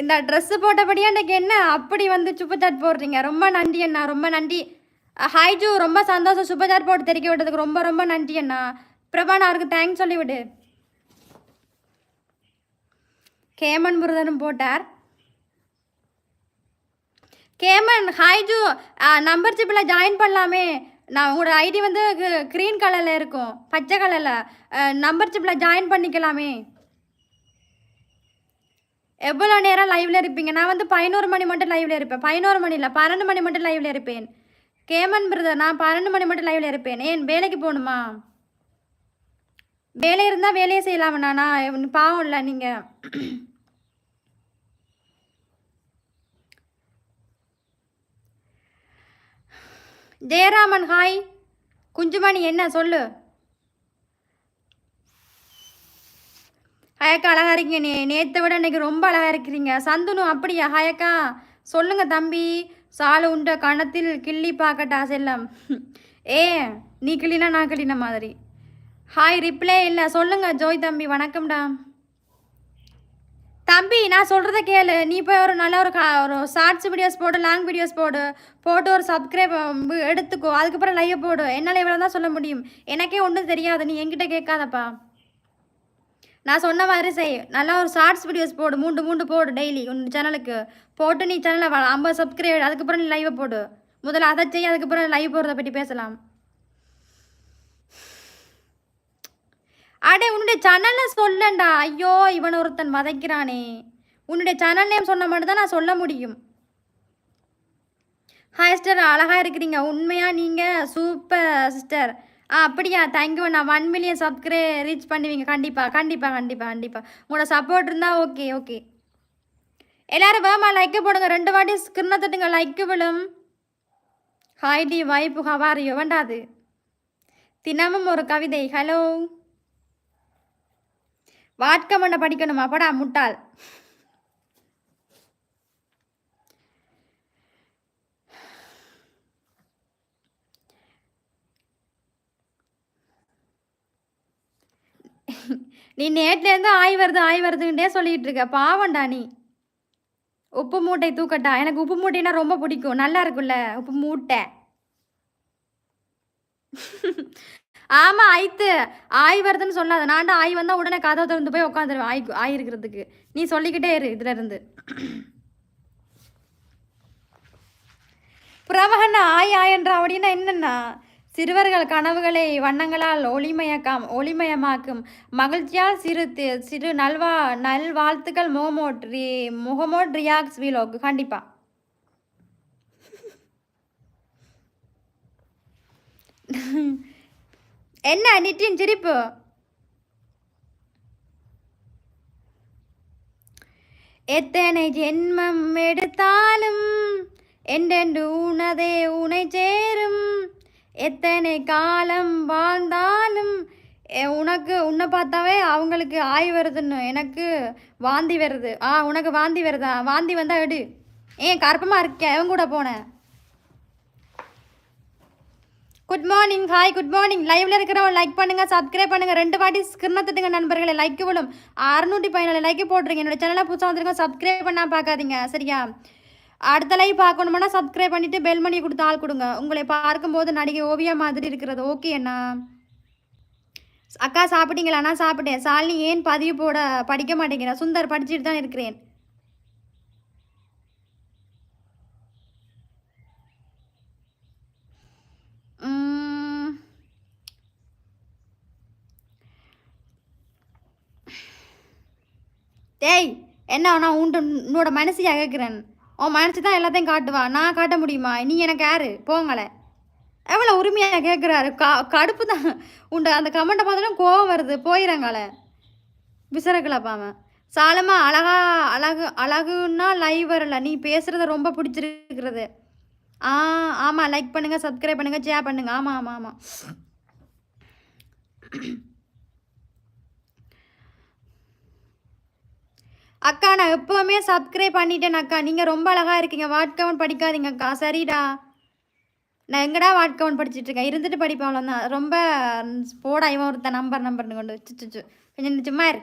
இந்த ட்ரெஸ்ஸு போட்டபடியே அன்றைக்கி என்ன அப்படி வந்து சூப்பர் சாட் போடுறீங்க? ரொம்ப நன்றி அண்ணா, ரொம்ப நன்றி. ஹைஜு ரொம்ப சந்தோஷம். சூப்பர் சாட் போட்டு தெரிவிக்க விட்டதுக்கு ரொம்ப ரொம்ப நன்றி அண்ணா. பிரபான் அவருக்கு தேங்க்ஸ் சொல்லிவிடு. கேமன் முருதனும் போட்டார். கேமன் ஹைஜு நம்பர் சிப்பில் ஜாயின் பண்ணலாமே. நான் உங்களோட ஐடி வந்து க்ரீன் கலரில் இருக்கும், பச்சை கலரில். நம்பர் சிப்பில் ஜாயின் பண்ணிக்கலாமே. எவ்வளோ நேரம் லைவில் இருப்பீங்க? நான் வந்து 11 மணி மட்டும் லைவில் இருப்பேன். 11 மணி இல்லை, 12 மணி மட்டும் லைவில் இருப்பேன். கேமன் பிரதர், நான் 12 மணி மட்டும் லைவில் இருப்பேன். ஏன் வேலைக்கு போகணுமா? வேலை இருந்தால் வேலையே செய்யலாமண்ணா. நான் பாவம் இல்லை நீங்கள். ஜெயராமன் ஹாய். குஞ்சுமணி என்ன சொல்லு. ஹயக்கா அழகாக இருக்கீங்க. நேற்றை விட இன்றைக்கி ரொம்ப அழகாக இருக்கிறீங்க. சந்துனு அப்படியா? ஹயக்கா சொல்லுங்க தம்பி. சாலு உண்ட கணத்தில் கிள்ளி பார்க்கட்டா செல்லம். ஏ நீ கிள்ளினா நான் கிள்ளின மாதிரி. ஹாய் ரிப்ளே இல்லை சொல்லுங்க ஜோய் தம்பி. வணக்கம்டா தம்பி. நான் சொல்கிறத கேளு. நீ போய் ஒரு நல்ல ஒரு ஷார்ட்ஸ் வீடியோஸ் போடு, லாங் வீடியோஸ் போட்டு ஒரு சப்ஸ்கிரைப் எடுத்துக்கோ. அதுக்கப்புறம் லைவ் போடு. என்னால் இவ்வளோ தான் சொல்ல முடியும். எனக்கே ஒன்றும் தெரியாது, நீ என்கிட்ட கேட்காதப்பா. நான் சொன்ன மாதிரி செய். நல்லா ஒரு ஷார்ட்ஸ் வீடியோஸ் போடு, மூண்டு போடு டெய்லி உன் சேனலுக்கு போட்டு. நீ சேனலில் 50 சப்ஸ்கிரைப், அதுக்கப்புறம் நீ லைவை போடு. முதல்ல அதை செய், அதுக்கப்புறம் லைவ் போடுறத பற்றி பேசலாம். அடே உன்னுடைய சேனலில் சொல்லண்டா. ஐயோ இவன் ஒருத்தன் வதைக்கிறானே. உன்னுடைய சேனல் நேம் சொன்ன மட்டும் தான் நான் சொல்ல முடியும். ஹாய் சிஸ்டர், அழகாக இருக்கிறீங்க. உண்மையாக நீங்கள் சூப்பர் சிஸ்டர். அப்படியா? தேங்க்யூ. நான் 1 மில்லியன் சப்ஸ்கிரைப் ரீச் பண்ணுவீங்க. கண்டிப்பாக. உங்களோட சப்போர்ட் இருந்தால் ஓகே. எல்லோரும் வேமா லைக்கு போடுங்க. 2 வாட்டி ஸ்கிரீனை தட்டுங்க, லைக்கு விழும். ஹாய் டி வைப்பு ஹவாரியோ வேண்டாது. தினமும் ஒரு கவிதை. ஹலோ. வாட்கமண்ட படிக்கணுமா? படா முட்டாள். நீ நேற்றுலேருந்து ஆய் வருதுன்ட்டே சொல்லிகிட்டு இருக்க. பாவண்டா நீ. உப்பு மூட்டை தூக்கட்டா? எனக்கு உப்பு மூட்டைனா ரொம்ப பிடிக்கும். நல்லா இருக்குல்ல உப்பு மூட்டை. ஆமாம் ஐத்து ஆய் வருதுன்னு சொல்லாத. நான்டா ஆய் வந்தால் உடனே கதவை திறந்து போய் உட்காந்துருவேன் ஆய் இருக்கிறதுக்கு. நீ சொல்லிக்கிட்டே இரு இதுலேருந்து. பிரவகண்ணா ஆயன்றா அப்படின்னா என்னன்னா, சிறுவர்கள் கனவுகளை வண்ணங்களால் ஒளிமயமாக்கும் மகிழ்ச்சியால் சிறு நல்வாழ்த்துக்கள். முகமோட் ரியாக்ஸ் வீலோக்கு கண்டிப்பா. என்ன நிட்டின் சிரிப்பு? எத்தனை ஜென்மம் எடுத்தாலும் என்றென்று உனதே உனை சேரும். எத்தனை காலம் வாழ்ந்தாலும் உன்னை பார்த்தாவே அவங்களுக்கு ஆய் வருதுன்னு எனக்கு வாந்தி வருது. உனக்கு வாந்தி வருதா? வாந்தி வந்தால் எடு. ஏன் கற்பமாக இருக்கேன் அவன் கூட போனேன். Good morning. Hi good morning. லைவ்ல இருக்கிறவங்க லைக் பண்ணுங்க, சப்ஸ்கிரைப் பண்ணுங்க. 2 வாட்டி ஸ்கிரீனை தட்டுங்க நண்பர்களை. லைக் விழும். 614 லைக் போட்டுருங்க. என்னோட சேனலை புதுசாக வந்துருங்க. சப்ஸ்கிரைப் பண்ணால் பார்க்காதீங்க சரியா? அடுத்த லைவ் பார்க்கணுமானா சப்ஸ்கிரைப் பண்ணிவிட்டு பெல் மணி கொடுத்து ஆள் கொடுங்க. உங்களை பார்க்கும்போது நடிகை ஓவியா மாதிரி இருக்கிறது. ஓகே அண்ணா. அக்கா சாப்பிட்டீங்களா? நான் சாப்பிட்டேன். சாலினி ஏன் பதிவு போட படிக்க மாட்டேங்கிறேன்? சுந்தர் படிச்சுட்டு தான் இருக்கிறேன். டேய் என்ன நான் உன்னோட மனசையாக கேட்குறேன். உன் மனசு தான் எல்லாத்தையும் காட்டுவா. நான் காட்ட முடியுமா? நீ எனக்கு யாரு? போங்களே. எவ்வளோ உரிமையாக கேட்குறாரு. கடுப்பு தான் உண்டு. அந்த கமெண்ட்டை பார்த்தாலும் கோவம் வருது. போயிடங்களே விசரக்கலப்பாம. சாலமா அழகுன்னா லைவ் வரல. நீ பேசுகிறத ரொம்ப பிடிச்சிருக்கிறது. ஆமாம். லைக் பண்ணுங்கள், சப்ஸ்கிரைப் பண்ணுங்கள், ஷேர் பண்ணுங்கள். ஆமாம். அக்கா நான் எப்போவுமே சப்ஸ்கிரைப் பண்ணிட்டேன் அக்கா. நீங்கள் ரொம்ப அழகாக இருக்கீங்க. வாட்கவன் படிக்காதீங்க அக்கா. சரிடா. நான் எங்கடா வாட்கவன் படிச்சுட்ருக்கேன். இருந்துட்டு படிப்பேன் அவ்வளோதான். ரொம்ப போடா இவன் ஒருத்த நம்பர்னு கொண்டு சுச்சு கொஞ்சம் சும்மா இரு.